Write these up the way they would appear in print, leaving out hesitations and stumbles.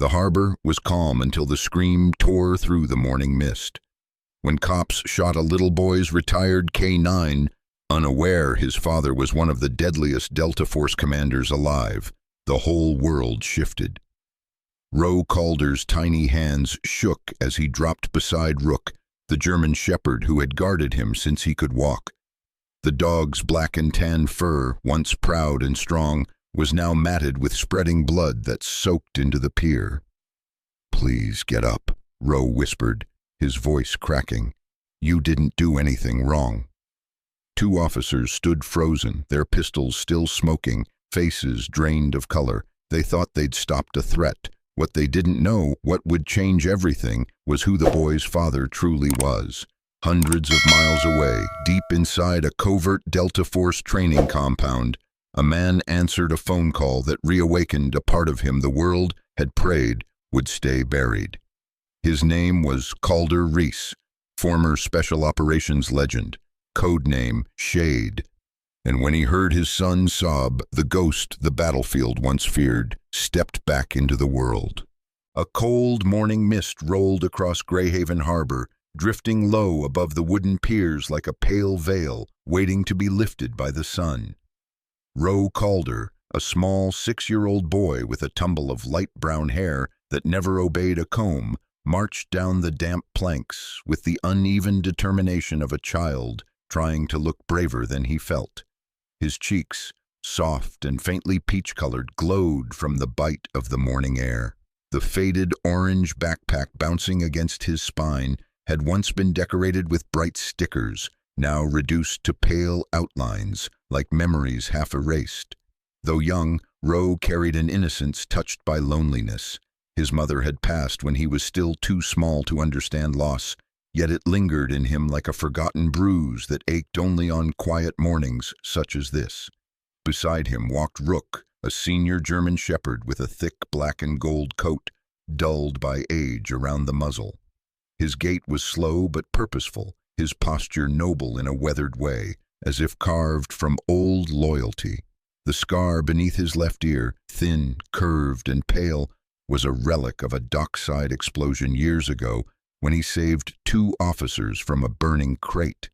The harbor was calm until the scream tore through the morning mist. When cops shot a little boy's retired K-9, unaware his father was one of the deadliest Delta Force commanders alive, the whole world shifted. Roe Calder's tiny hands shook as he dropped beside Rook, the German shepherd who had guarded him since he could walk. The dog's black and tan fur, once proud and strong, was now matted with spreading blood that soaked into the pier. "Please get up," Roe whispered, his voice cracking. "You didn't do anything wrong." Two officers stood frozen, their pistols still smoking, faces drained of color. They thought they'd stopped a threat. What they didn't know, what would change everything, was who the boy's father truly was. Hundreds of miles away, deep inside a covert Delta Force training compound, a man answered a phone call that reawakened a part of him the world had prayed would stay buried. His name was Calder Reese, former Special Operations legend, codename Shade. And when he heard his son sob, the ghost the battlefield once feared stepped back into the world. A cold morning mist rolled across Greyhaven Harbor, drifting low above the wooden piers like a pale veil waiting to be lifted by the sun. Roe Calder, a small 6-year-old boy with a tumble of light brown hair that never obeyed a comb, marched down the damp planks with the uneven determination of a child trying to look braver than he felt. His cheeks, soft and faintly peach-colored, glowed from the bite of the morning air. The faded orange backpack bouncing against his spine had once been decorated with bright stickers, now reduced to pale outlines, like memories half erased. Though young, Roe carried an innocence touched by loneliness. His mother had passed when he was still too small to understand loss, yet it lingered in him like a forgotten bruise that ached only on quiet mornings such as this. Beside him walked Rook, a senior German shepherd with a thick black and gold coat, dulled by age around the muzzle. His gait was slow but purposeful, his posture noble in a weathered way, as if carved from old loyalty. The scar beneath his left ear, thin, curved, and pale, was a relic of a dockside explosion years ago when he saved 2 officers from a burning crate.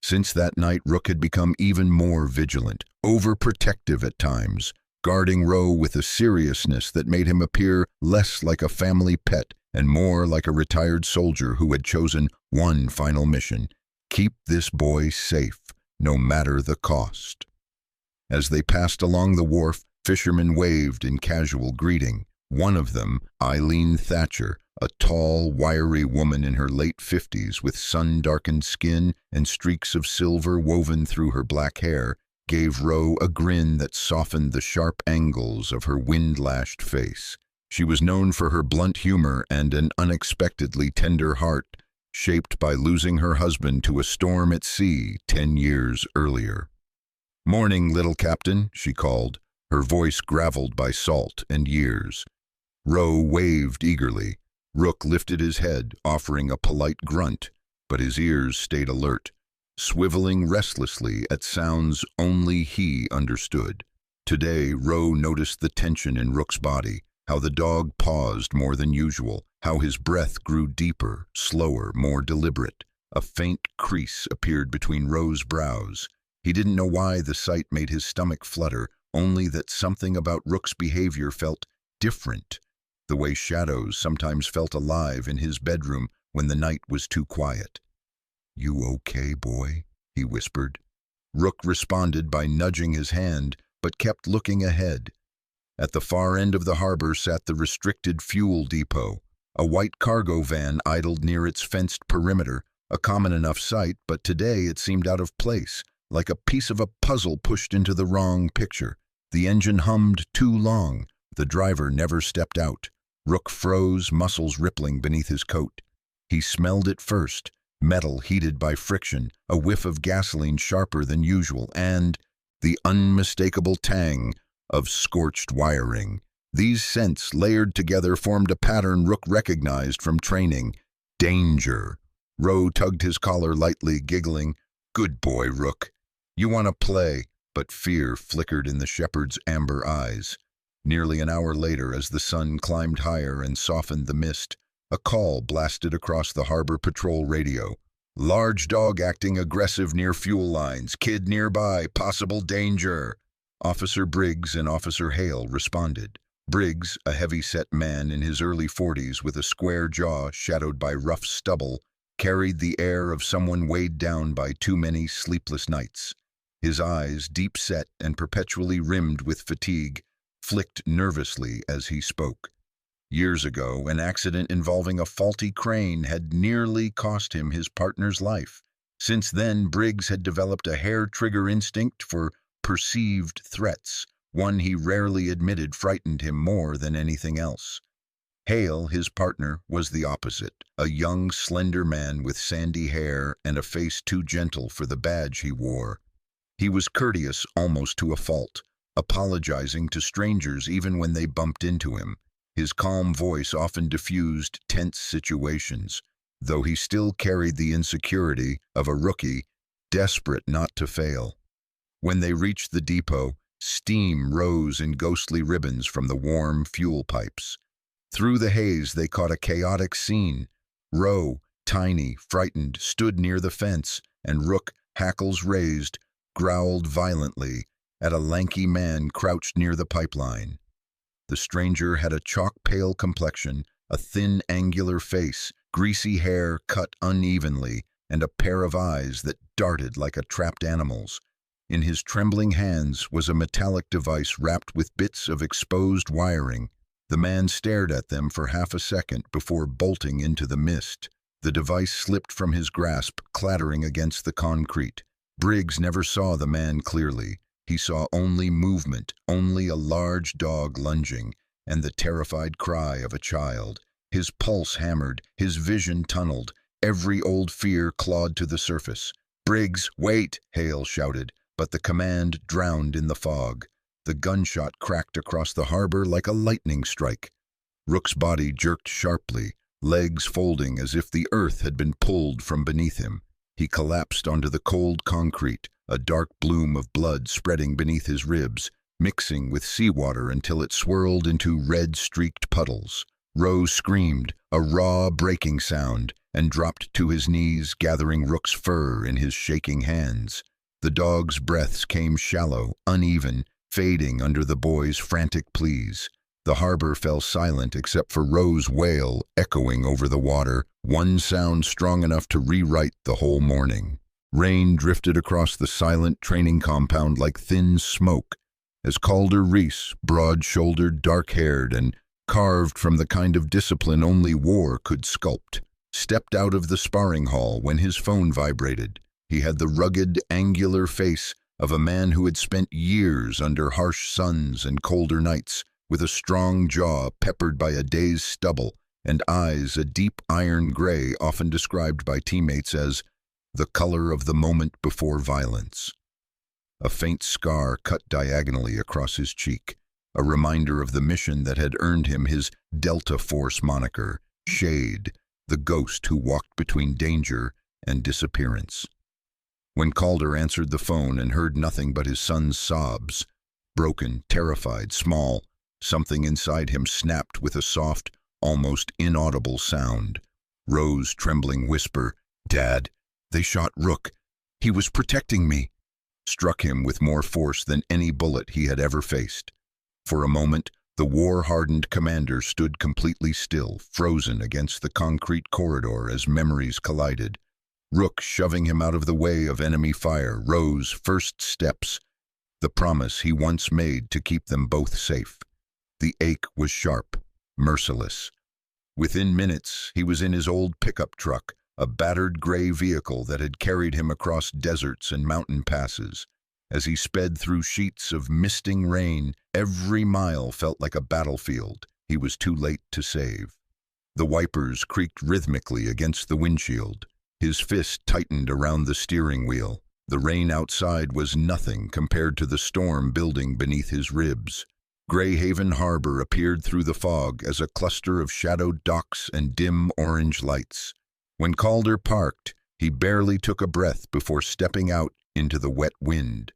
Since that night, Rook had become even more vigilant, overprotective at times, guarding Roe with a seriousness that made him appear less like a family pet and more like a retired soldier who had chosen one final mission: keep this boy safe, no matter the cost. As they passed along the wharf, fishermen waved in casual greeting. One of them, Eileen Thatcher, a tall, wiry woman in her late 50s with sun-darkened skin and streaks of silver woven through her black hair, gave Roe a grin that softened the sharp angles of her wind-lashed face. She was known for her blunt humor and an unexpectedly tender heart, shaped by losing her husband to a storm at sea 10 years earlier. "Morning, little captain," she called, her voice graveled by salt and years. Roe waved eagerly. Rook lifted his head, offering a polite grunt, but his ears stayed alert, swiveling restlessly at sounds only he understood. Today, Roe noticed the tension in Rook's body, how the dog paused more than usual, how his breath grew deeper, slower, more deliberate. A faint crease appeared between Roe's brows. He didn't know why the sight made his stomach flutter, only that something about Rook's behavior felt different, the way shadows sometimes felt alive in his bedroom when the night was too quiet. "You okay, boy?" he whispered. Rook responded by nudging his hand, but kept looking ahead. At the far end of the harbor sat the restricted fuel depot. A white cargo van idled near its fenced perimeter, a common enough sight, but today it seemed out of place, like a piece of a puzzle pushed into the wrong picture. The engine hummed too long. The driver never stepped out. Rook froze, muscles rippling beneath his coat. He smelled it first, metal heated by friction, a whiff of gasoline sharper than usual, and the unmistakable tang of scorched wiring. These scents layered together formed a pattern Rook recognized from training. Danger. Roe tugged his collar lightly, giggling. "Good boy, Rook. You want to play," but fear flickered in the shepherd's amber eyes. Nearly an hour later, as the sun climbed higher and softened the mist, a call blasted across the harbor patrol radio. Large dog acting aggressive near fuel lines. Kid nearby. Possible danger. Officer Briggs and Officer Hale responded. Briggs, a heavy-set man in his early 40s with a square jaw shadowed by rough stubble, carried the air of someone weighed down by too many sleepless nights. His eyes, deep-set and perpetually rimmed with fatigue, flicked nervously as he spoke. Years ago, an accident involving a faulty crane had nearly cost him his partner's life. Since then, Briggs had developed a hair-trigger instinct for perceived threats, one he rarely admitted frightened him more than anything else. Hale, his partner, was the opposite, a young, slender man with sandy hair and a face too gentle for the badge he wore. He was courteous almost to a fault, apologizing to strangers even when they bumped into him. His calm voice often diffused tense situations, though he still carried the insecurity of a rookie, desperate not to fail. When they reached the depot, steam rose in ghostly ribbons from the warm fuel pipes. Through the haze, they caught a chaotic scene. Roe, tiny, frightened, stood near the fence, and Rook, hackles raised, growled violently at a lanky man crouched near the pipeline. The stranger had a chalk-pale complexion, a thin, angular face, greasy hair cut unevenly, and a pair of eyes that darted like a trapped animal's. In his trembling hands was a metallic device wrapped with bits of exposed wiring. The man stared at them for half a second before bolting into the mist. The device slipped from his grasp, clattering against the concrete. Briggs never saw the man clearly. He saw only movement, only a large dog lunging, and the terrified cry of a child. His pulse hammered, his vision tunneled, every old fear clawed to the surface. "Briggs, wait!" Hale shouted, but the command drowned in the fog. The gunshot cracked across the harbor like a lightning strike. Rook's body jerked sharply, legs folding as if the earth had been pulled from beneath him. He collapsed onto the cold concrete, a dark bloom of blood spreading beneath his ribs, mixing with seawater until it swirled into red-streaked puddles. Rose screamed, a raw, breaking sound, and dropped to his knees, gathering Rook's fur in his shaking hands. The dog's breaths came shallow, uneven, fading under the boy's frantic pleas. The harbor fell silent except for Rose's wail echoing over the water, one sound strong enough to rewrite the whole morning. Rain drifted across the silent training compound like thin smoke, as Calder Reese, broad-shouldered, dark-haired, and carved from the kind of discipline only war could sculpt, stepped out of the sparring hall when his phone vibrated. He had the rugged, angular face of a man who had spent years under harsh suns and colder nights, with a strong jaw peppered by a day's stubble and eyes a deep iron gray often described by teammates as the color of the moment before violence. A faint scar cut diagonally across his cheek, a reminder of the mission that had earned him his Delta Force moniker, Shade, the ghost who walked between danger and disappearance. When Calder answered the phone and heard nothing but his son's sobs, broken, terrified, small, something inside him snapped with a soft, almost inaudible sound. Rose's trembling whisper, "Dad, they shot Rook. He was protecting me," struck him with more force than any bullet he had ever faced. For a moment, the war-hardened commander stood completely still, frozen against the concrete corridor as memories collided. Rook shoving him out of the way of enemy fire, Rose's first steps, the promise he once made to keep them both safe. The ache was sharp, merciless. Within minutes, he was in his old pickup truck, a battered gray vehicle that had carried him across deserts and mountain passes. As he sped through sheets of misting rain, every mile felt like a battlefield he was too late to save. The wipers creaked rhythmically against the windshield. His fist tightened around the steering wheel. The rain outside was nothing compared to the storm building beneath his ribs. Greyhaven Harbor appeared through the fog as a cluster of shadowed docks and dim orange lights. When Calder parked, he barely took a breath before stepping out into the wet wind.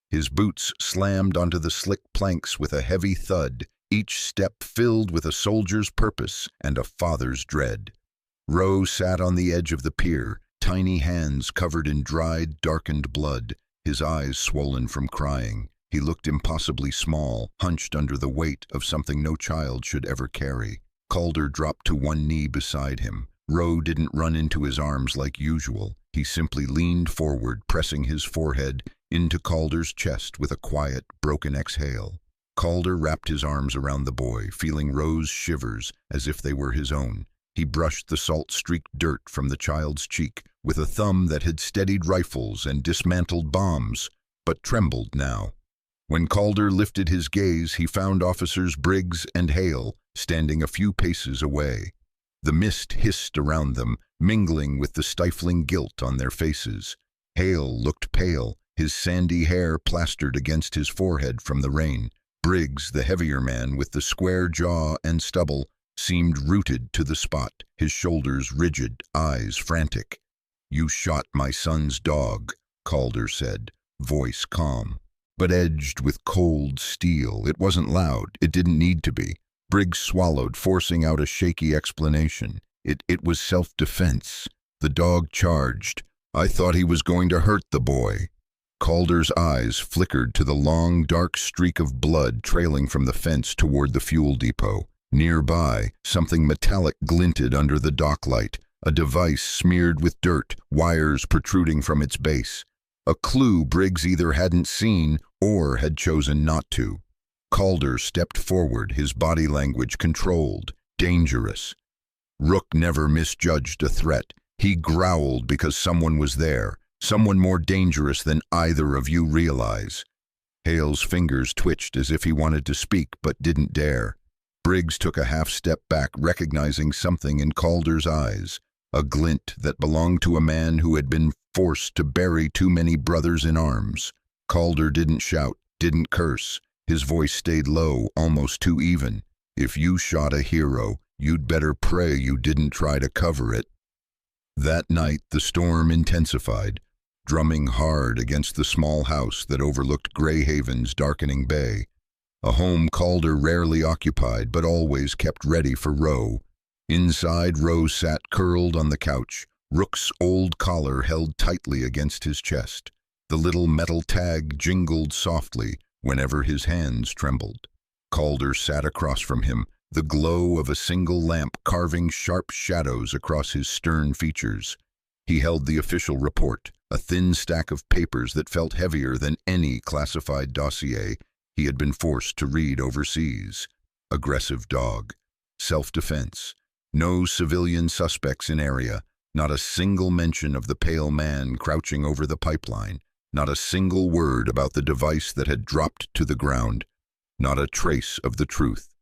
His boots slammed onto the slick planks with a heavy thud, each step filled with a soldier's purpose and a father's dread. Roe sat on the edge of the pier, tiny hands covered in dried, darkened blood, his eyes swollen from crying. He looked impossibly small, hunched under the weight of something no child should ever carry. Calder dropped to one knee beside him. Roe didn't run into his arms like usual. He simply leaned forward, pressing his forehead into Calder's chest with a quiet, broken exhale. Calder wrapped his arms around the boy, feeling Roe's shivers as if they were his own. He brushed the salt-streaked dirt from the child's cheek with a thumb that had steadied rifles and dismantled bombs, but trembled now. When Calder lifted his gaze, he found Officers Briggs and Hale standing a few paces away. The mist hissed around them, mingling with the stifling guilt on their faces. Hale looked pale, his sandy hair plastered against his forehead from the rain. Briggs, the heavier man with the square jaw and stubble, seemed rooted to the spot, his shoulders rigid, eyes frantic. "You shot my son's dog," Calder said, voice calm, but edged with cold steel. It wasn't loud, it didn't need to be. Briggs swallowed, forcing out a shaky explanation. It was self-defense. The dog charged. "I thought he was going to hurt the boy." Calder's eyes flickered to the long, dark streak of blood trailing from the fence toward the fuel depot. Nearby, something metallic glinted under the dock light, a device smeared with dirt, wires protruding from its base. A clue Briggs either hadn't seen or had chosen not to. Calder stepped forward, his body language controlled, dangerous. Rook never misjudged a threat. He growled because someone was there, someone more dangerous than either of you realize. Hale's fingers twitched as if he wanted to speak but didn't dare. Briggs took a half-step back, recognizing something in Calder's eyes, a glint that belonged to a man who had been forced to bury too many brothers in arms. Calder didn't shout, didn't curse. His voice stayed low, almost too even. "If you shot a hero, you'd better pray you didn't try to cover it." That night, the storm intensified, drumming hard against the small house that overlooked Greyhaven's darkening bay. A home Calder rarely occupied, but always kept ready for Roe. Inside, Roe sat curled on the couch, Rook's old collar held tightly against his chest. The little metal tag jingled softly whenever his hands trembled. Calder sat across from him, the glow of a single lamp carving sharp shadows across his stern features. He held the official report, a thin stack of papers that felt heavier than any classified dossier he had been forced to read overseas. Aggressive dog. Self-defense. No civilian suspects in area. Not a single mention of the pale man crouching over the pipeline. Not a single word about the device that had dropped to the ground. Not a trace of the truth.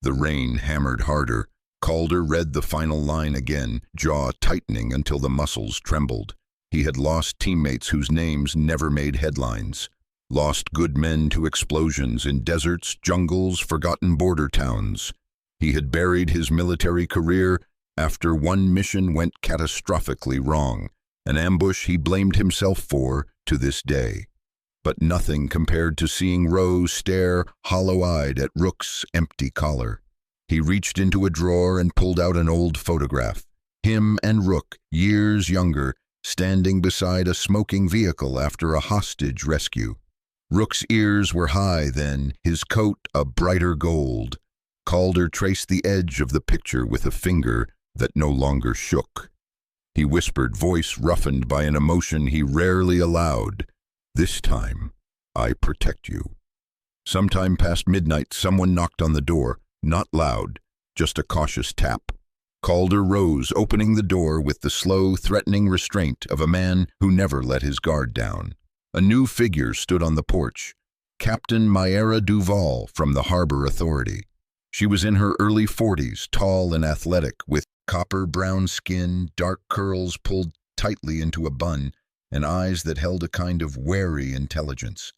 The rain hammered harder. Calder read the final line again, jaw tightening until the muscles trembled. He had lost teammates whose names never made headlines. Lost good men to explosions in deserts, jungles, forgotten border towns. He had buried his military career after one mission went catastrophically wrong, an ambush he blamed himself for to this day. But nothing compared to seeing Roe stare hollow-eyed at Rook's empty collar. He reached into a drawer and pulled out an old photograph. Him and Rook, years younger, standing beside a smoking vehicle after a hostage rescue. Rook's ears were high then, his coat a brighter gold. Calder traced the edge of the picture with a finger that no longer shook. He whispered, voice roughened by an emotion he rarely allowed, "This time, I protect you." Sometime past midnight, someone knocked on the door, not loud, just a cautious tap. Calder rose, opening the door with the slow, threatening restraint of a man who never let his guard down. A new figure stood on the porch, Captain Mayra Duval from the Harbor Authority. She was in her early 40s, tall and athletic, with copper-brown skin, dark curls pulled tightly into a bun, and eyes that held a kind of wary intelligence.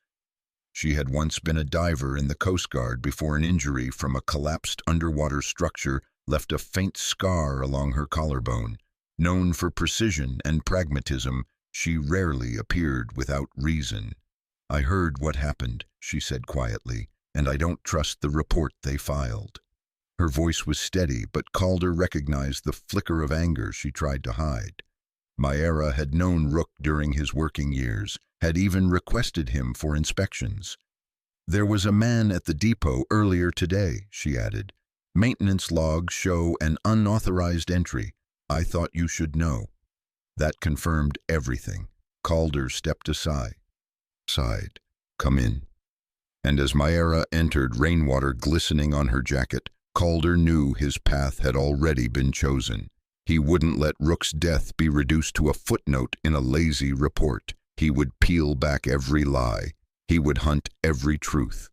She had once been a diver in the Coast Guard before an injury from a collapsed underwater structure left a faint scar along her collarbone. Known for precision and pragmatism, she rarely appeared without reason. "I heard what happened," she said quietly. and I don't trust the report they filed." Her voice was steady, but Calder recognized the flicker of anger she tried to hide. Mayra had known Rook during his working years, had even requested him for inspections. "There was a man at the depot earlier today," she added. "Maintenance logs show an unauthorized entry. I thought you should know." That confirmed everything. Calder stepped aside. "Come in." And as Mayra entered, rainwater glistening on her jacket, Calder knew his path had already been chosen. He wouldn't let Rook's death be reduced to a footnote in a lazy report. He would peel back every lie. He would hunt every truth.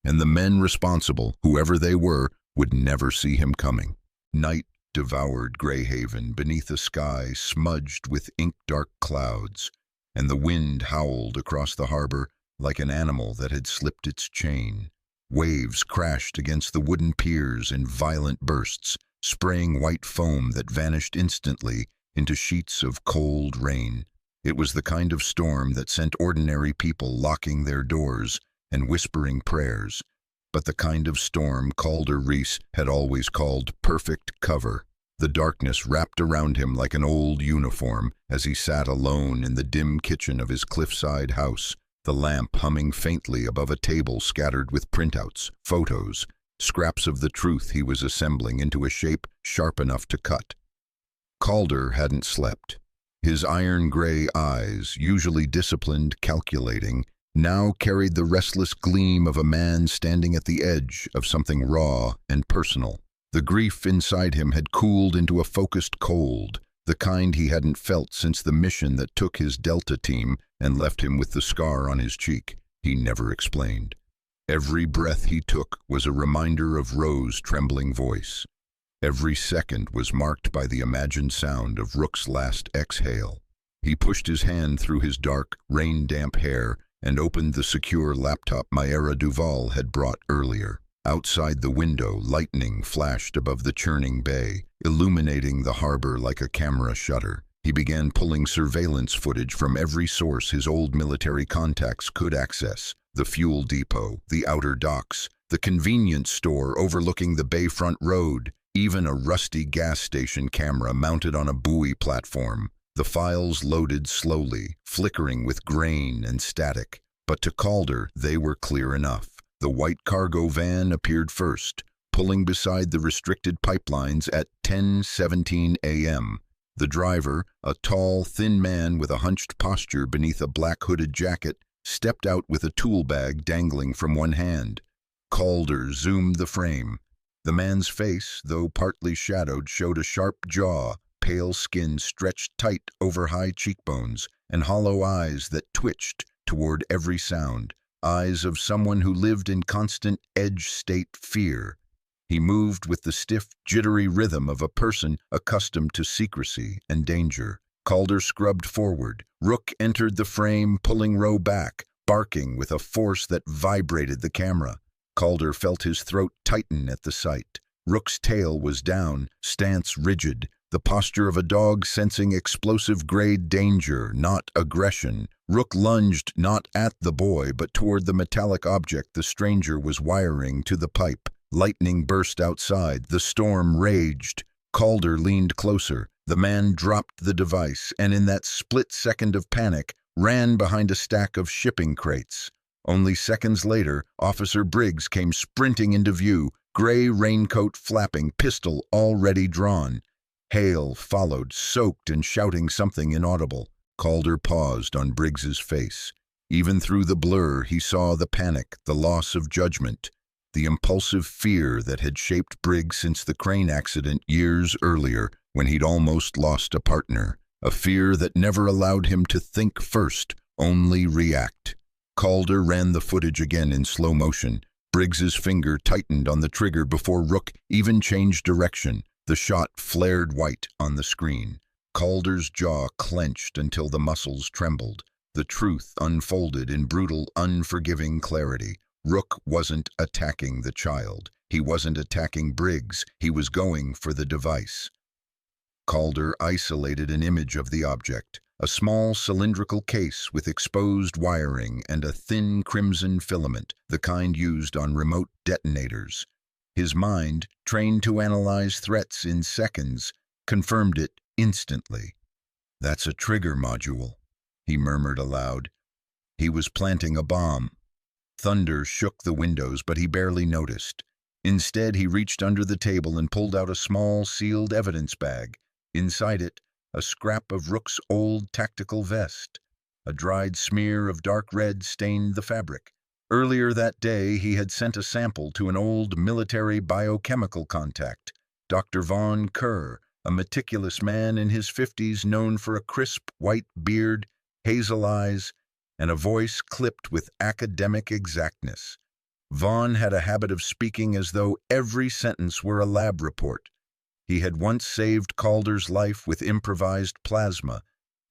And the men responsible, whoever they were, would never see him coming. Night devoured Greyhaven beneath a sky smudged with ink-dark clouds, and the wind howled across the harbor like an animal that had slipped its chain. Waves crashed against the wooden piers in violent bursts, spraying white foam that vanished instantly into sheets of cold rain. It was the kind of storm that sent ordinary people locking their doors and whispering prayers, but the kind of storm Calder Reese had always called perfect cover. The darkness wrapped around him like an old uniform as he sat alone in the dim kitchen of his cliffside house, the lamp humming faintly above a table scattered with printouts, photos, scraps of the truth he was assembling into a shape sharp enough to cut. Calder hadn't slept. His iron-gray eyes, usually disciplined, calculating, now carried the restless gleam of a man standing at the edge of something raw and personal. The grief inside him had cooled into a focused cold, the kind he hadn't felt since the mission that took his Delta team and left him with the scar on his cheek. He never explained. Every breath he took was a reminder of Rose's trembling voice. Every second was marked by the imagined sound of Rook's last exhale. He pushed his hand through his dark, rain-damp hair and opened the secure laptop Mayra Duval had brought earlier. Outside the window, lightning flashed above the churning bay, illuminating the harbor like a camera shutter. He began pulling surveillance footage from every source his old military contacts could access: the fuel depot, the outer docks, the convenience store overlooking the bayfront road, even a rusty gas station camera mounted on a buoy platform. The files loaded slowly, flickering with grain and static, but to Calder they were clear enough. The white cargo van appeared first, pulling beside the restricted pipelines at 10:17 a.m. The driver, a tall, thin man with a hunched posture beneath a black hooded jacket, stepped out with a tool bag dangling from one hand. Calder zoomed the frame. The man's face, though partly shadowed, showed a sharp jaw, pale skin stretched tight over high cheekbones, and hollow eyes that twitched toward every sound. Eyes of someone who lived in constant edge-state fear. He moved with the stiff, jittery rhythm of a person accustomed to secrecy and danger. Calder scrubbed forward. Rook entered the frame, pulling Roe back, barking with a force that vibrated the camera. Calder felt his throat tighten at the sight. Rook's tail was down, stance rigid, the posture of a dog sensing explosive-grade danger, not aggression. Rook lunged not at the boy, but toward the metallic object the stranger was wiring to the pipe. Lightning burst outside. The storm raged. Calder leaned closer. The man dropped the device, and in that split second of panic, ran behind a stack of shipping crates. Only seconds later, Officer Briggs came sprinting into view, gray raincoat flapping, pistol already drawn. Hale followed, soaked and shouting something inaudible. Calder paused on Briggs's face. Even through the blur, he saw the panic, the loss of judgment, the impulsive fear that had shaped Briggs since the crane accident years earlier when he'd almost lost a partner. A fear that never allowed him to think first, only react. Calder ran the footage again in slow motion. Briggs's finger tightened on the trigger before Rook even changed direction. The shot flared white on the screen. Calder's jaw clenched until the muscles trembled. The truth unfolded in brutal, unforgiving clarity. Rook wasn't attacking the child. He wasn't attacking Briggs. He was going for the device. Calder isolated an image of the object, a small cylindrical case with exposed wiring and a thin crimson filament, the kind used on remote detonators. His mind, trained to analyze threats in seconds, confirmed it instantly. "That's a trigger module," he murmured aloud. He was planting a bomb. Thunder shook the windows, but he barely noticed. Instead, he reached under the table and pulled out a small, sealed evidence bag. Inside it, a scrap of Rook's old tactical vest. A dried smear of dark red stained the fabric. Earlier that day, he had sent a sample to an old military biochemical contact, Dr. Von Kerr, a meticulous man in his 50s known for a crisp white beard, hazel eyes, and a voice clipped with academic exactness. Vaughn had a habit of speaking as though every sentence were a lab report. He had once saved Calder's life with improvised plasma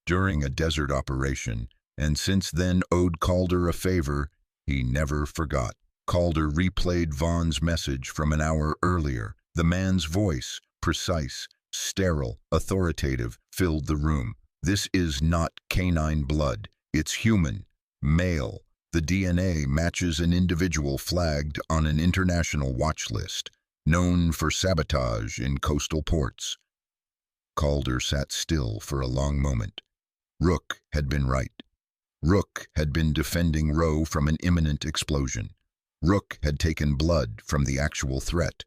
during a desert operation, and since then owed Calder a favor he never forgot. Calder replayed Vaughn's message from an hour earlier. The man's voice, precise, sterile, authoritative, filled the room. "This is not canine blood. It's human, male. The DNA matches an individual flagged on an international watch list, known for sabotage in coastal ports." Calder sat still for a long moment. Rook had been right. Rook had been defending Roe from an imminent explosion. Rook had taken blood from the actual threat.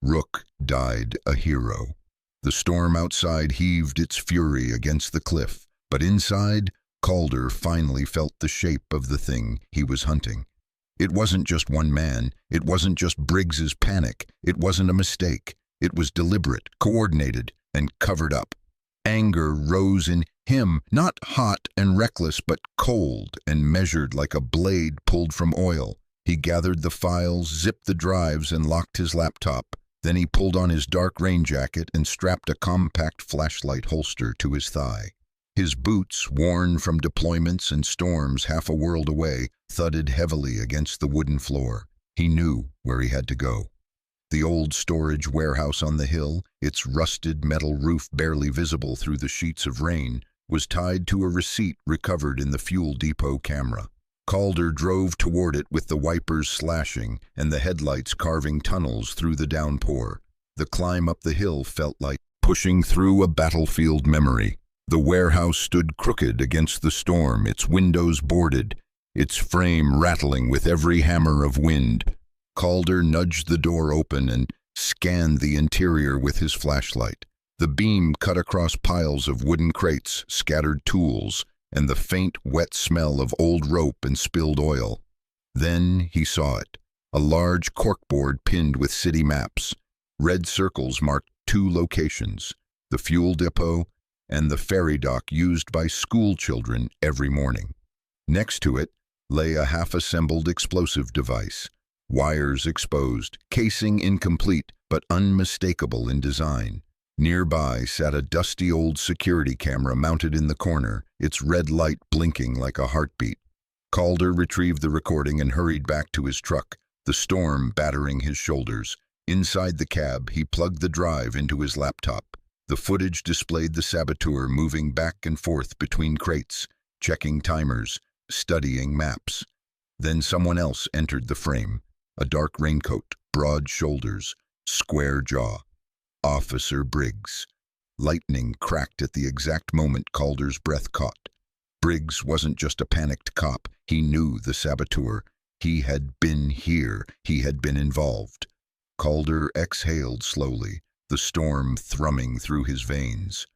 Rook died a hero. The storm outside heaved its fury against the cliff, but inside, Calder finally felt the shape of the thing he was hunting. It wasn't just one man. It wasn't just Briggs's panic. It wasn't a mistake. It was deliberate, coordinated, and covered up. Anger rose in him, not hot and reckless, but cold and measured like a blade pulled from oil. He gathered the files, zipped the drives, and locked his laptop. Then he pulled on his dark rain jacket and strapped a compact flashlight holster to his thigh. His boots, worn from deployments and storms half a world away, thudded heavily against the wooden floor. He knew where he had to go. The old storage warehouse on the hill, its rusted metal roof barely visible through the sheets of rain, was tied to a receipt recovered in the fuel depot camera. Calder drove toward it with the wipers slashing and the headlights carving tunnels through the downpour. The climb up the hill felt like pushing through a battlefield memory. The warehouse stood crooked against the storm, its windows boarded, its frame rattling with every hammer of wind. Calder nudged the door open and scanned the interior with his flashlight. The beam cut across piles of wooden crates, scattered tools, and the faint, wet smell of old rope and spilled oil. Then he saw it, a large corkboard pinned with city maps. Red circles marked 2 locations, the fuel depot and the ferry dock used by school children every morning. Next to it lay a half-assembled explosive device, wires exposed, casing incomplete but unmistakable in design. Nearby sat a dusty old security camera mounted in the corner, its red light blinking like a heartbeat. Calder retrieved the recording and hurried back to his truck, the storm battering his shoulders. Inside the cab, he plugged the drive into his laptop. The footage displayed the saboteur moving back and forth between crates, checking timers, studying maps. Then someone else entered the frame, a dark raincoat, broad shoulders, square jaw. Officer Briggs. Lightning cracked at the exact moment Calder's breath caught. Briggs wasn't just a panicked cop. He knew the saboteur. He had been here. He had been involved. Calder exhaled slowly, the storm thrumming through his veins.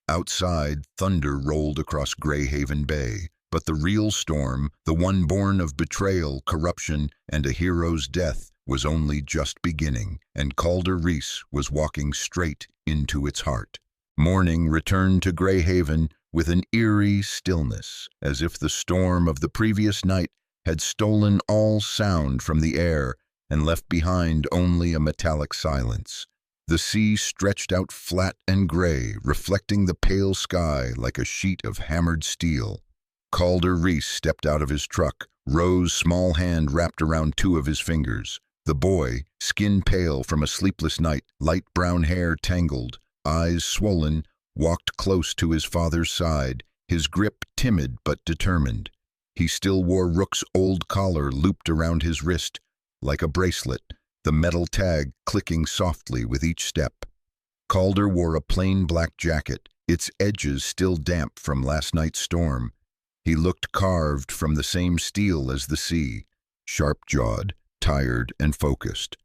Outside, thunder rolled across Greyhaven Bay, but the real storm, the one born of betrayal, corruption, and a hero's death, was only just beginning, and Calder Reese was walking straight into its heart. Morning returned to Greyhaven with an eerie stillness, as if the storm of the previous night had stolen all sound from the air and left behind only a metallic silence. The sea stretched out flat and gray, reflecting the pale sky like a sheet of hammered steel. Calder Reese stepped out of his truck, Rose's small hand wrapped around 2 of his fingers. The boy, skin pale from a sleepless night, light brown hair tangled, eyes swollen, walked close to his father's side, his grip timid but determined. He still wore Rook's old collar looped around his wrist, like a bracelet, the metal tag clicking softly with each step. Calder wore a plain black jacket, its edges still damp from last night's storm. He looked carved from the same steel as the sea, sharp-jawed, tired and focused.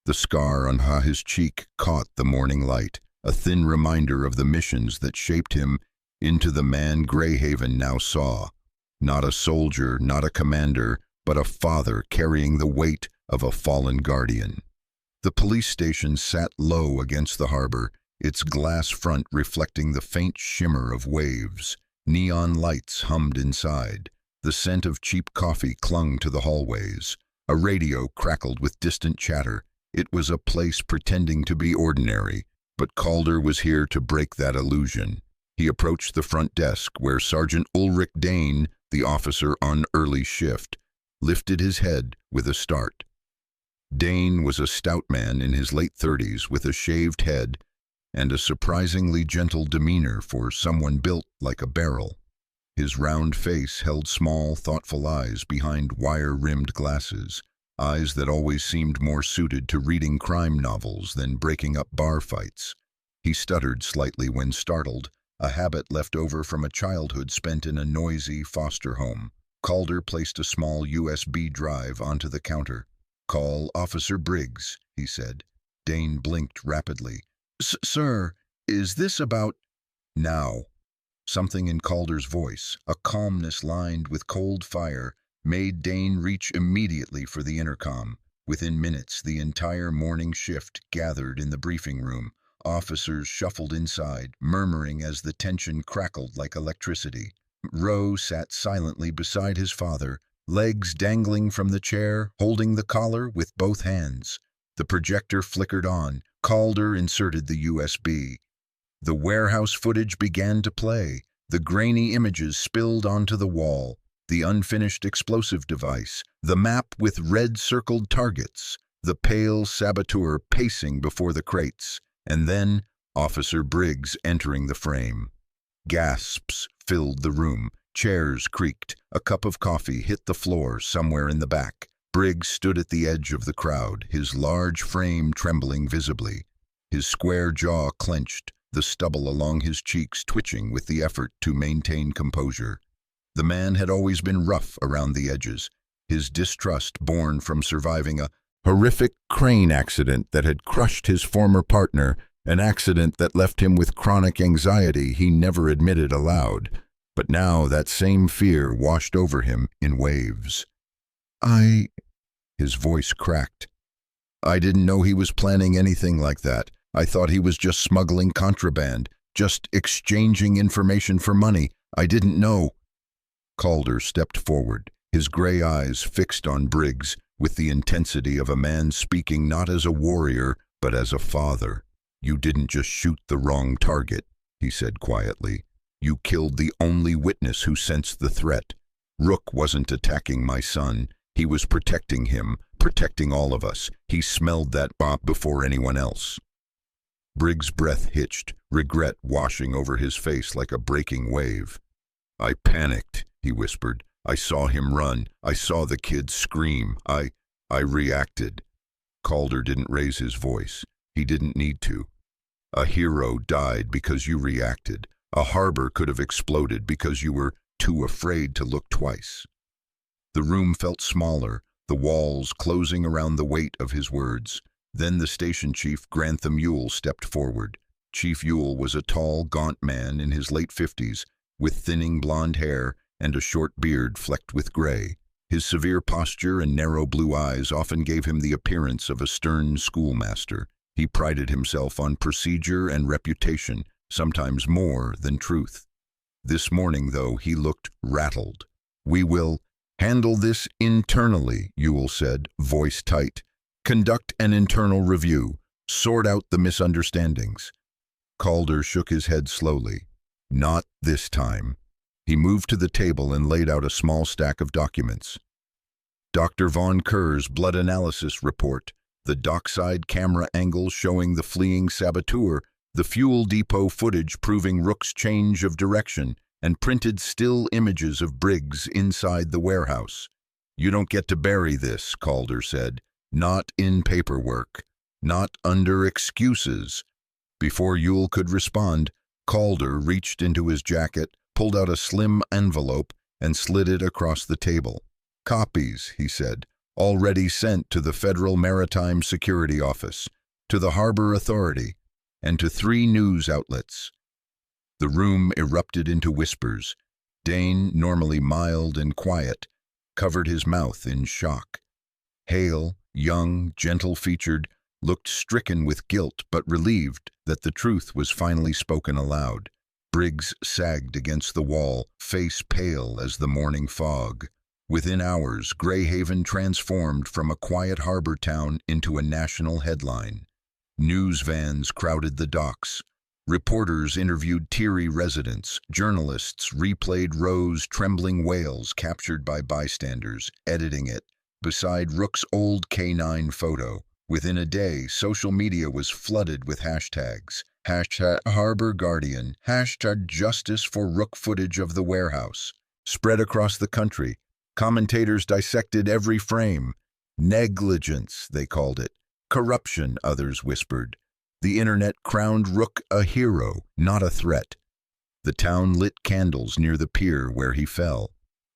The scar on his cheek caught the morning light, a thin reminder of the missions that shaped him into the man Greyhaven now saw. Not a soldier, not a commander, but a father carrying the weight of a fallen guardian. The police station sat low against the harbor, its glass front reflecting the faint shimmer of waves. Neon lights hummed inside. The scent of cheap coffee clung to the hallways. A radio crackled with distant chatter. It was a place pretending to be ordinary, but Calder was here to break that illusion. He approached the front desk where Sergeant Ulrich Dane, the officer on early shift, lifted his head with a start. Dane was a stout man in his late 30s with a shaved head and a surprisingly gentle demeanor for someone built like a barrel. His round face held small, thoughtful eyes behind wire-rimmed glasses, eyes that always seemed more suited to reading crime novels than breaking up bar fights. He stuttered slightly when startled, a habit left over from a childhood spent in a noisy foster home. Calder placed a small USB drive onto the counter. "Call Officer Briggs," he said. Dane blinked rapidly. "Sir, is this about—" "Now." Something in Calder's voice, a calmness lined with cold fire, made Dane reach immediately for the intercom. Within minutes, the entire morning shift gathered in the briefing room. Officers shuffled inside, murmuring as the tension crackled like electricity. Rowe sat silently beside his father, legs dangling from the chair, holding the collar with both hands. The projector flickered on. Calder inserted the USB. The warehouse footage began to play. The grainy images spilled onto the wall. The unfinished explosive device, the map with red-circled targets, the pale saboteur pacing before the crates, and then Officer Briggs entering the frame. Gasps filled the room. Chairs creaked. A cup of coffee hit the floor somewhere in the back. Briggs stood at the edge of the crowd, his large frame trembling visibly. His square jaw clenched, the stubble along his cheeks twitching with the effort to maintain composure. The man had always been rough around the edges, his distrust born from surviving a horrific crane accident that had crushed his former partner, an accident that left him with chronic anxiety he never admitted aloud. But now that same fear washed over him in waves. His voice cracked. "I didn't know he was planning anything like that. I thought he was just smuggling contraband, just exchanging information for money. I didn't know." Calder stepped forward, his gray eyes fixed on Briggs with the intensity of a man speaking not as a warrior, but as a father. "You didn't just shoot the wrong target," he said quietly. "You killed the only witness who sensed the threat. Rook wasn't attacking my son. He was protecting him, protecting all of us. He smelled that bomb before anyone else." Briggs' breath hitched, regret washing over his face like a breaking wave. "I panicked," he whispered. "I saw him run. I saw the kid scream. I reacted." Calder didn't raise his voice. He didn't need to. "A hero died because you reacted. A harbor could have exploded because you were too afraid to look twice." The room felt smaller, the walls closing around the weight of his words. Then the station chief, Grantham Ewell, stepped forward. Chief Ewell was a tall, gaunt man in his late 50s, with thinning blonde hair and a short beard flecked with gray. His severe posture and narrow blue eyes often gave him the appearance of a stern schoolmaster. He prided himself on procedure and reputation, sometimes more than truth. This morning, though, he looked rattled. "We will handle this internally," Ewell said, voice tight. "Conduct an internal review. Sort out the misunderstandings." Calder shook his head slowly. "Not this time." He moved to the table and laid out a small stack of documents. Dr. Von Kerr's blood analysis report, the dockside camera angle showing the fleeing saboteur, the fuel depot footage proving Rook's change of direction, and printed still images of Briggs inside the warehouse. "You don't get to bury this," Calder said. "Not in paperwork. Not under excuses." Before Yule could respond, Calder reached into his jacket, pulled out a slim envelope, and slid it across the table. "Copies," he said, "already sent to the Federal Maritime Security Office, to the Harbor Authority, and to 3 news outlets." The room erupted into whispers. Dane, normally mild and quiet, covered his mouth in shock. Hale, young, gentle-featured, looked stricken with guilt but relieved that the truth was finally spoken aloud. Briggs sagged against the wall, face pale as the morning fog. Within hours, Greyhaven transformed from a quiet harbor town into a national headline. News vans crowded the docks. Reporters interviewed teary residents. Journalists replayed Roe's trembling wails captured by bystanders, editing it beside Rook's old K9 photo. Within a day, social media was flooded with hashtags. Hashtag Harbor Guardian, hashtag Justice for Rook footage of the warehouse. Spread across the country. Commentators dissected every frame. Negligence, they called it. Corruption, others whispered. The internet crowned Rook a hero, not a threat. The town lit candles near the pier where he fell.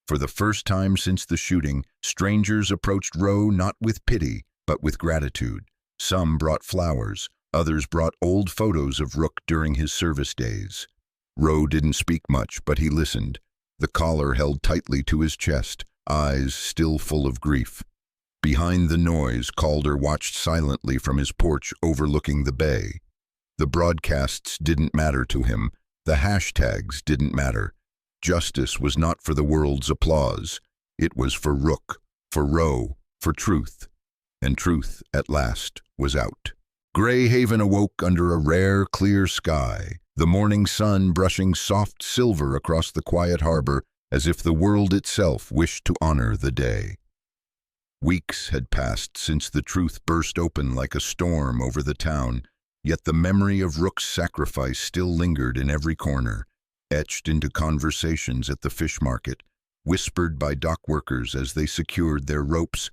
For the first time since the shooting, strangers approached Roe not with pity, but with gratitude. Some brought flowers, others brought old photos of Rook during his service days. Roe didn't speak much, but he listened, the collar held tightly to his chest, eyes still full of grief. Behind the noise, Calder watched silently from his porch overlooking the bay. The broadcasts didn't matter to him. The hashtags didn't matter. Justice was not for the world's applause. It was for Rook, for Roe, for truth. And truth, at last, was out. Greyhaven awoke under a rare, clear sky, the morning sun brushing soft silver across the quiet harbor as if the world itself wished to honor the day. Weeks had passed since the truth burst open like a storm over the town, yet the memory of Rook's sacrifice still lingered in every corner, etched into conversations at the fish market, whispered by dock workers as they secured their ropes,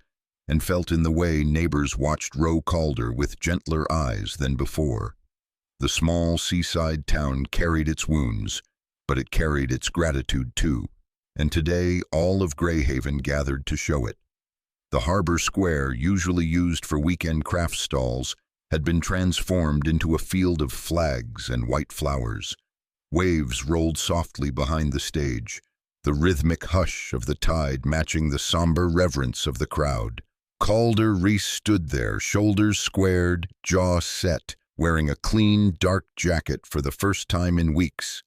and felt in the way neighbors watched Roe Calder with gentler eyes than before. The small seaside town carried its wounds, but it carried its gratitude too, and today all of Greyhaven gathered to show it. The harbor square, usually used for weekend craft stalls, had been transformed into a field of flags and white flowers. Waves rolled softly behind the stage, the rhythmic hush of the tide matching the somber reverence of the crowd. Calder Reese stood there, shoulders squared, jaw set, wearing a clean, dark jacket for the first time in weeks.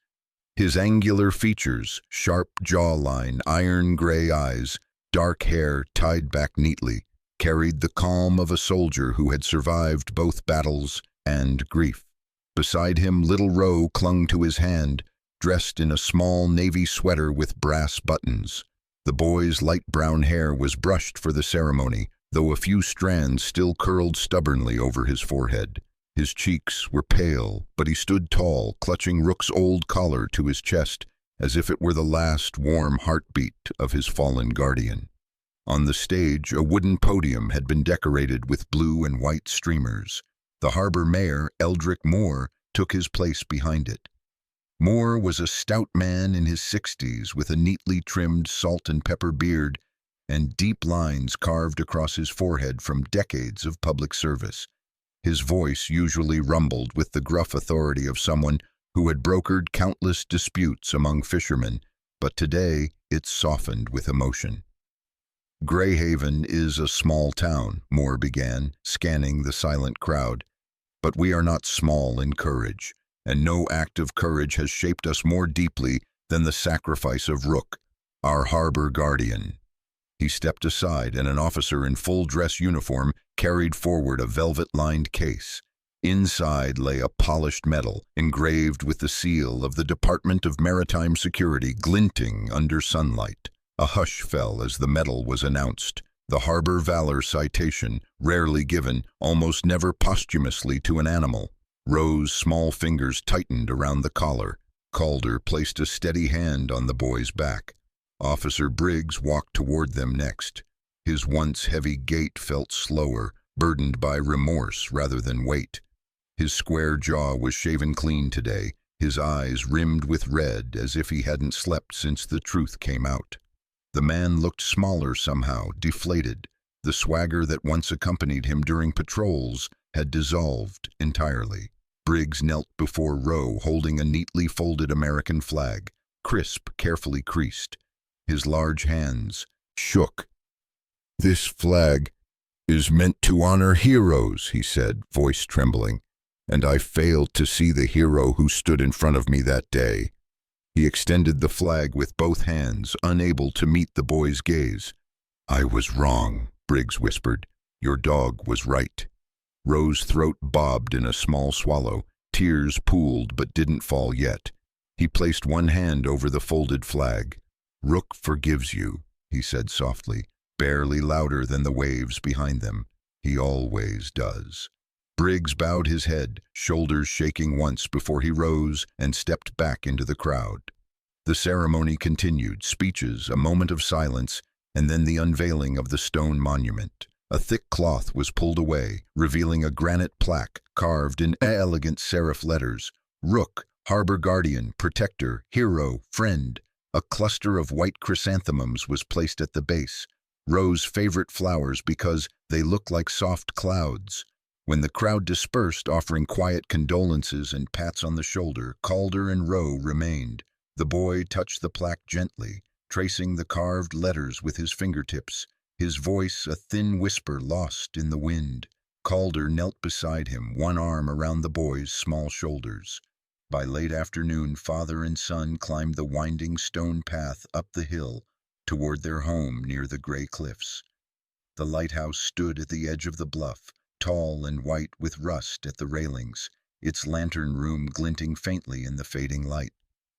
His angular features, sharp jawline, iron gray eyes, dark hair tied back neatly, carried the calm of a soldier who had survived both battles and grief. Beside him, little Roe clung to his hand, dressed in a small navy sweater with brass buttons. The boy's light brown hair was brushed for the ceremony, though a few strands still curled stubbornly over his forehead. His cheeks were pale, but he stood tall, clutching Rook's old collar to his chest, as if it were the last warm heartbeat of his fallen guardian. On the stage, a wooden podium had been decorated with blue and white streamers. The harbor mayor, Eldrick Moore, took his place behind it. Moore was a stout man in his 60s with a neatly trimmed salt and pepper beard and deep lines carved across his forehead from decades of public service. His voice usually rumbled with the gruff authority of someone who had brokered countless disputes among fishermen, but today it softened with emotion. Greyhaven is a small town, Moore began, scanning the silent crowd. But we are not small in courage, and no act of courage has shaped us more deeply than the sacrifice of Rook, our harbor guardian. He stepped aside, and an officer in full-dress uniform carried forward a velvet-lined case. Inside lay a polished medal, engraved with the seal of the Department of Maritime Security, glinting under sunlight. A hush fell as the medal was announced. The Harbor Valor citation, rarely given, almost never posthumously to an animal. Roe's small fingers tightened around the collar. Calder placed a steady hand on the boy's back. Officer Briggs walked toward them next. His once heavy gait felt slower, burdened by remorse rather than weight. His square jaw was shaven clean today, his eyes rimmed with red as if he hadn't slept since the truth came out. The man looked smaller somehow, deflated. The swagger that once accompanied him during patrols had dissolved entirely. Briggs knelt before Rowe, holding a neatly folded American flag, crisp, carefully creased. His large hands shook. "This flag is meant to honor heroes," he said, voice trembling, "and I failed to see the hero who stood in front of me that day." He extended the flag with both hands, unable to meet the boy's gaze. "I was wrong," Briggs whispered. "Your dog was right." Rowe's throat bobbed in a small swallow. Tears pooled but didn't fall yet. He placed one hand over the folded flag. "Rook forgives you," he said softly, barely louder than the waves behind them. "He always does." Briggs bowed his head, shoulders shaking once before he rose and stepped back into the crowd. The ceremony continued, speeches, a moment of silence, and then the unveiling of the stone monument. A thick cloth was pulled away, revealing a granite plaque carved in elegant serif letters. Rook, harbor guardian, protector, hero, friend. A cluster of white chrysanthemums was placed at the base, Rowe's favorite flowers because they looked like soft clouds. When the crowd dispersed, offering quiet condolences and pats on the shoulder, Calder and Rowe remained. The boy touched the plaque gently, tracing the carved letters with his fingertips, his voice a thin whisper lost in the wind. Calder knelt beside him, one arm around the boy's small shoulders. By late afternoon, father and son climbed the winding stone path up the hill toward their home near the gray cliffs. The lighthouse stood at the edge of the bluff, tall and white with rust at the railings, its lantern room glinting faintly in the fading light.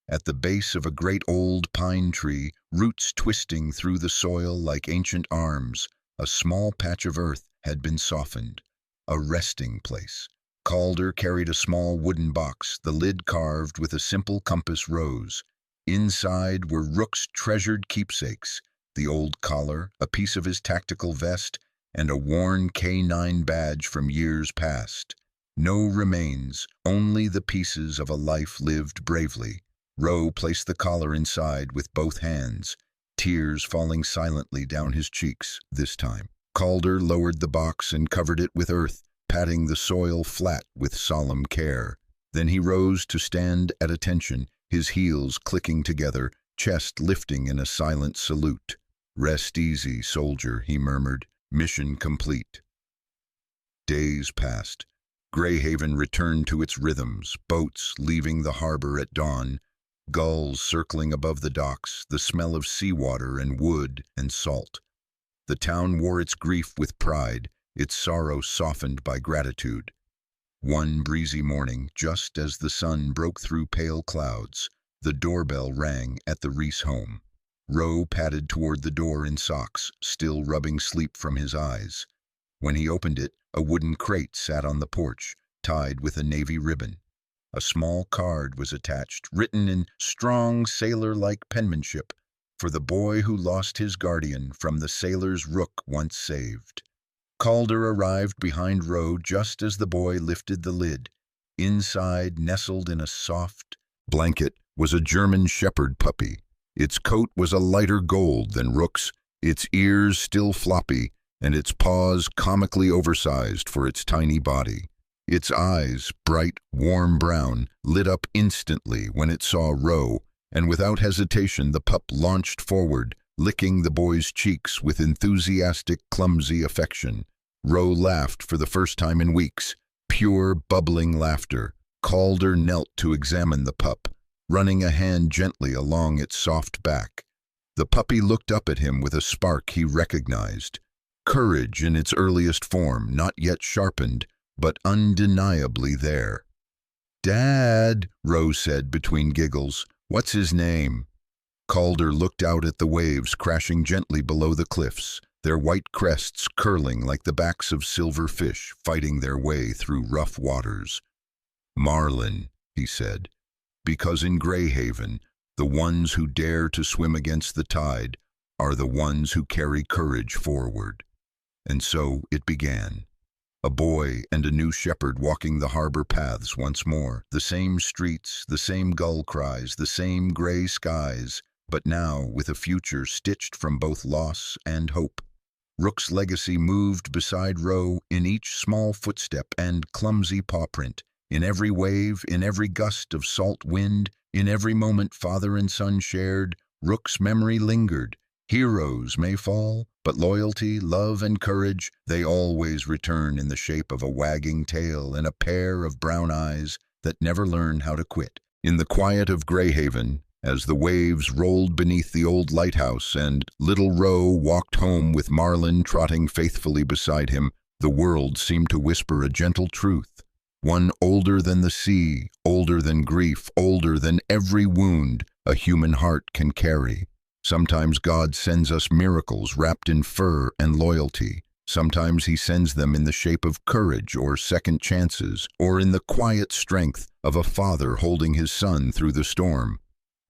At the base of a great old pine tree, roots twisting through the soil like ancient arms, a small patch of earth had been softened. A resting place. Calder carried a small wooden box, the lid carved with a simple compass rose. Inside were Rook's treasured keepsakes, the old collar, a piece of his tactical vest, and a worn K9 badge from years past. No remains, only the pieces of a life lived bravely. Rowe placed the collar inside with both hands, tears falling silently down his cheeks this time. Calder lowered the box and covered it with earth, patting the soil flat with solemn care. Then he rose to stand at attention, his heels clicking together, chest lifting in a silent salute. "Rest easy, soldier," he murmured. "Mission complete." Days passed. Greyhaven returned to its rhythms, boats leaving the harbor at dawn, gulls circling above the docks, the smell of seawater and wood and salt. The town wore its grief with pride, its sorrow softened by gratitude. One breezy morning, just as the sun broke through pale clouds, the doorbell rang at the Reese home. Rowe padded toward the door in socks, still rubbing sleep from his eyes. When he opened it, a wooden crate sat on the porch, tied with a navy ribbon. A small card was attached, written in strong sailor-like penmanship, for the boy who lost his guardian from the sailor's Rook once saved. Calder arrived behind Rowe just as the boy lifted the lid. Inside, nestled in a soft blanket, was a German shepherd puppy. Its coat was a lighter gold than Rook's, its ears still floppy, and its paws comically oversized for its tiny body. Its eyes, bright, warm brown, lit up instantly when it saw Rowe, and without hesitation the pup launched forward, licking the boy's cheeks with enthusiastic, clumsy affection. Rowe laughed for the first time in weeks, pure, bubbling laughter. Calder knelt to examine the pup, running a hand gently along its soft back. The puppy looked up at him with a spark he recognized. Courage in its earliest form, not yet sharpened, but undeniably there. "Dad," Rowe said between giggles, "what's his name?" Calder looked out at the waves crashing gently below the cliffs, their white crests curling like the backs of silver fish fighting their way through rough waters. "Marlin," he said. Because in Greyhaven, the ones who dare to swim against the tide are the ones who carry courage forward. And so it began. A boy and a new shepherd walking the harbor paths once more. The same streets, the same gull cries, the same gray skies, but now with a future stitched from both loss and hope. Rook's legacy moved beside Roe in each small footstep and clumsy paw print, in every wave, in every gust of salt wind, in every moment father and son shared. Rook's memory lingered. Heroes may fall, but loyalty, love, and courage, they always return in the shape of a wagging tail and a pair of brown eyes that never learn how to quit. In the quiet of Greyhaven, as the waves rolled beneath the old lighthouse and little Roe walked home with Marlin trotting faithfully beside him, the world seemed to whisper a gentle truth, one older than the sea, older than grief, older than every wound a human heart can carry. Sometimes God sends us miracles wrapped in fur and loyalty. Sometimes he sends them in the shape of courage or second chances, or in the quiet strength of a father holding his son through the storm.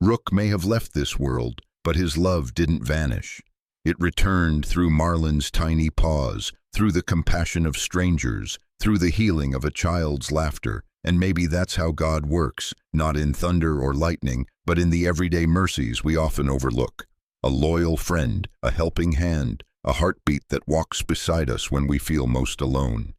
Rook may have left this world, but his love didn't vanish. It returned through Marlin's tiny paws, through the compassion of strangers, through the healing of a child's laughter. And maybe that's how God works, not in thunder or lightning, but in the everyday mercies we often overlook. A loyal friend, a helping hand, a heartbeat that walks beside us when we feel most alone.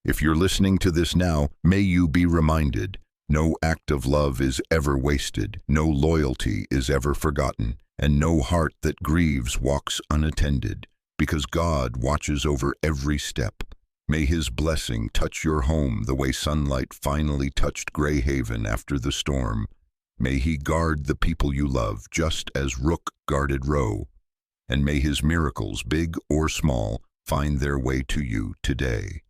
If you're listening to this now, may you be reminded, no act of love is ever wasted, no loyalty is ever forgotten, and no heart that grieves walks unattended, because God watches over every step. May his blessing touch your home the way sunlight finally touched Greyhaven after the storm. May he guard the people you love just as Rook guarded Roe. And may his miracles, big or small, find their way to you today.